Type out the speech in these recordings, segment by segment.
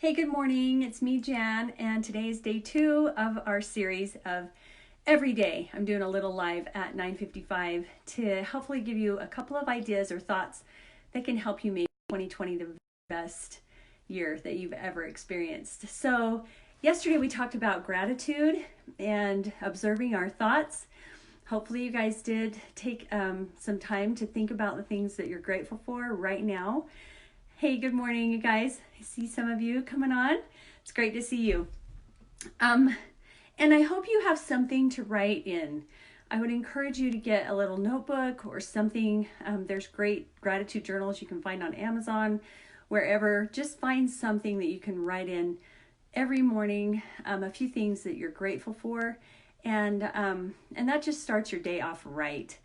Hey, good morning. It's me, Jan, and today is day 2 of our series of every day. I'm doing a little live at 9:55 to hopefully give you a couple of ideas or thoughts that can help you make 2020 the best year that you've ever experienced. So, yesterday we talked about gratitude and observing our thoughts. Hopefully, you guys did take some time to think about the things that you're grateful for right now. Hey, good morning, you guys. I see some of you coming on. It's great to see you. And I hope you have something to write in. I would encourage you to get a little notebook or something. There's great gratitude journals you can find on Amazon, wherever. Just find something that you can write in every morning, a few things that you're grateful for, and that just starts your day off right.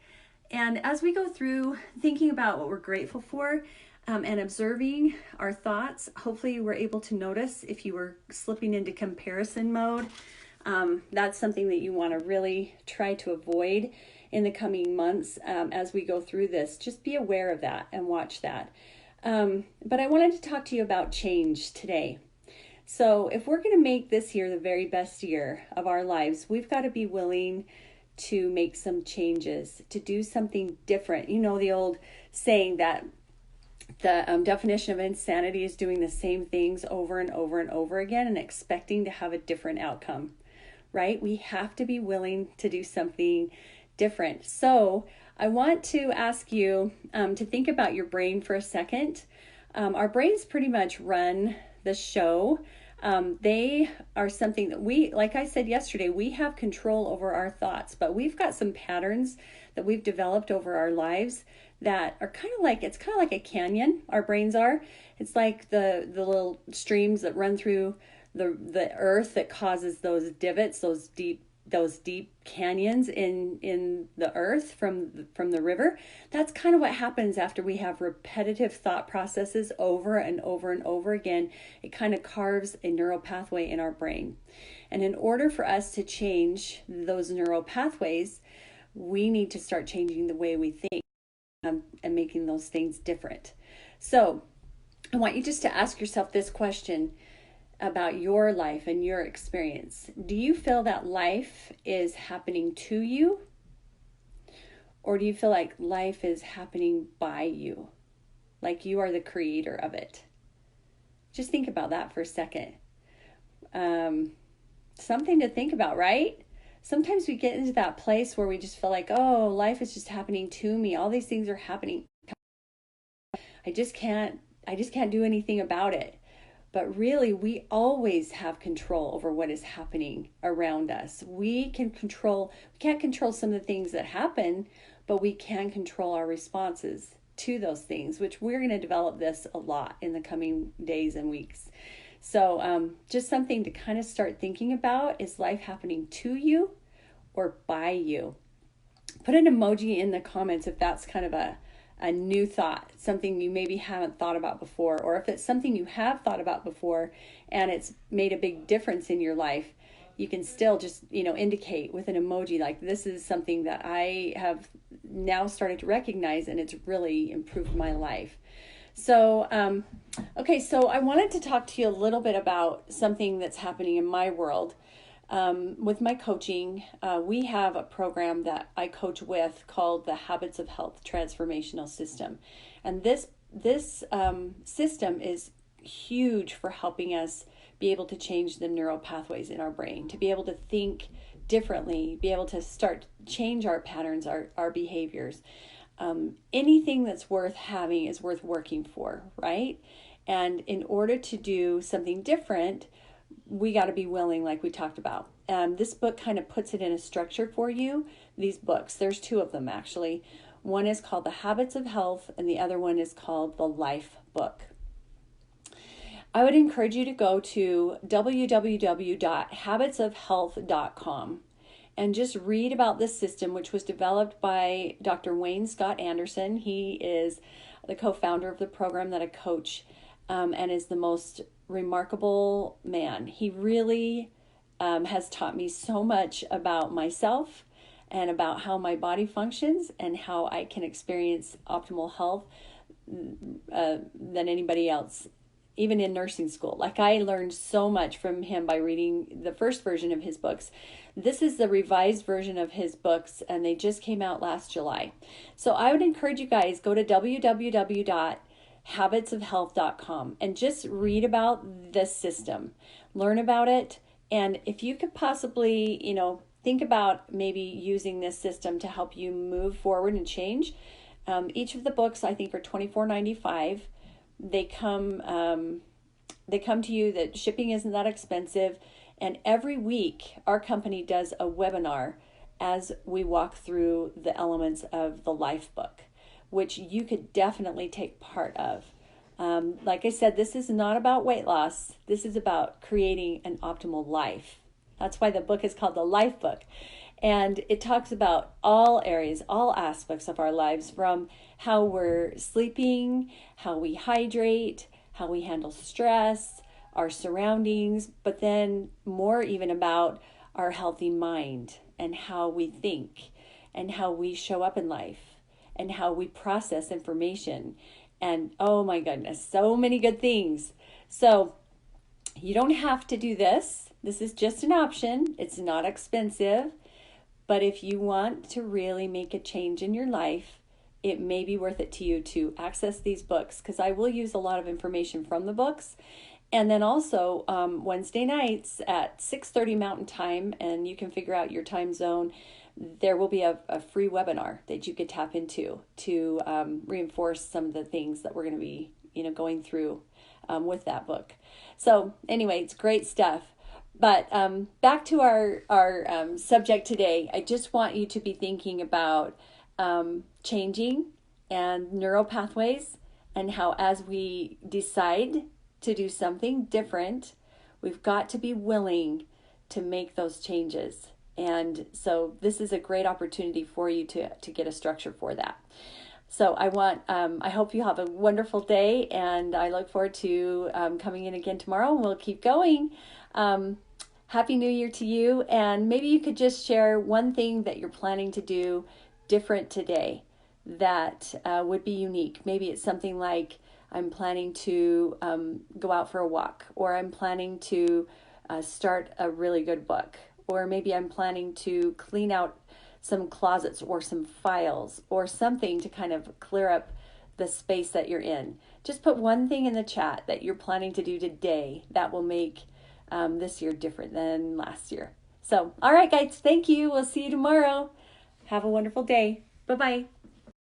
And as we go through thinking about what we're grateful for, and observing our thoughts, hopefully we're able to notice if you were slipping into comparison mode. That's something that you want to really try to avoid in the coming months as we go through this. Just be aware of that and watch that. But I wanted to talk to you about change today. So if we're going to make this year the very best year of our lives, we've got to be willing to make some changes, to do something different. You know the old saying that the definition of insanity is doing the same things over and over and over again and expecting to have a different outcome, right? We have to be willing to do something different. So I want to ask you to think about your brain for a second. Our brains pretty much run the show. They are something that we, like I said yesterday, we have control over our thoughts, but we've got some patterns that we've developed over our lives that are it's kind of like a canyon. Our brains are. It's like the little streams that run through the earth that causes those divots, those deep canyons in the earth from the river. That's kind of what happens after we have repetitive thought processes over and over and over again. It kind of carves a neural pathway in our brain. And in order for us to change those neural pathways, we need to start changing the way we think and making those things different. So I want you just to ask yourself this question about your life and your experience. Do you feel that life is happening to you? Or do you feel like life is happening by you? Like you are the creator of it? Just think about that for a second. Something to think about, right? Sometimes we get into that place where we just feel like, oh, life is just happening to me. All these things are happening. I just can't do anything about it. But really, we always have control over what is happening around us. We can't control some of the things that happen, but we can control our responses to those things, which we're going to develop this a lot in the coming days and weeks. So just something to kind of start thinking about, is life happening to you or by you? Put an emoji in the comments if that's kind of a new thought, something you maybe haven't thought about before, or if it's something you have thought about before and it's made a big difference in your life. You can still just, indicate with an emoji like, this is something that I have now started to recognize and it's really improved my life. So, so I wanted to talk to you a little bit about something that's happening in my world. With my coaching, we have a program that I coach with called the Habits of Health Transformational System. And this system is huge for helping us be able to change the neural pathways in our brain, to be able to think differently, be able to start change our patterns, our behaviors. Anything that's worth having is worth working for, right? And in order to do something different, we got to be willing, like we talked about. This book kind of puts it in a structure for you. These books, there's 2 of them actually. One is called The Habits of Health and the other one is called The Life Book. I would encourage you to go to www.habitsofhealth.com and just read about this system, which was developed by Dr. Wayne Scott Anderson. He is the co-founder of the program that I coach and is the most remarkable man. He really has taught me so much about myself and about how my body functions and how I can experience optimal health than anybody else even in nursing school. Like, I learned so much from him by reading the first version of his books. This is the revised version of his books, and they just came out last July. So I would encourage you guys, go to www.habitsofhealth.com and just read about this system, learn about it. And if you could possibly, think about maybe using this system to help you move forward and change. Each of the books, I think, are $24.95. They come to you. That shipping isn't that expensive, and every week our company does a webinar as we walk through the elements of the Life book, which you could definitely take part of. Like I said, this is not about weight loss. This is about creating an optimal life. That's why the book is called the Life Book. And it talks about all areas, all aspects of our lives, from how we're sleeping, how we hydrate, how we handle stress, our surroundings, but then more even about our healthy mind and how we think and how we show up in life and how we process information. And oh my goodness, so many good things. So you don't have to do this. This is just an option. It's not expensive. But if you want to really make a change in your life, it may be worth it to you to access these books, because I will use a lot of information from the books. And then also Wednesday nights at 6:30 Mountain Time, and you can figure out your time zone, there will be a free webinar that you could tap into to reinforce some of the things that we're going to be going through with that book. So anyway, it's great stuff. But back to our subject today, I just want you to be thinking about changing and neural pathways, and how as we decide to do something different, we've got to be willing to make those changes. And so this is a great opportunity for you to get a structure for that. So I hope you have a wonderful day, and I look forward to coming in again tomorrow, and we'll keep going. Happy New Year to you, and maybe you could just share one thing that you're planning to do different today that would be unique. Maybe it's something like, I'm planning to go out for a walk, or I'm planning to start a really good book, or maybe I'm planning to clean out some closets or some files or something to kind of clear up the space that you're in. Just put one thing in the chat that you're planning to do today that will make this year different than last year. So, all right, guys, thank you. We'll see you tomorrow. Have a wonderful day. Bye-bye.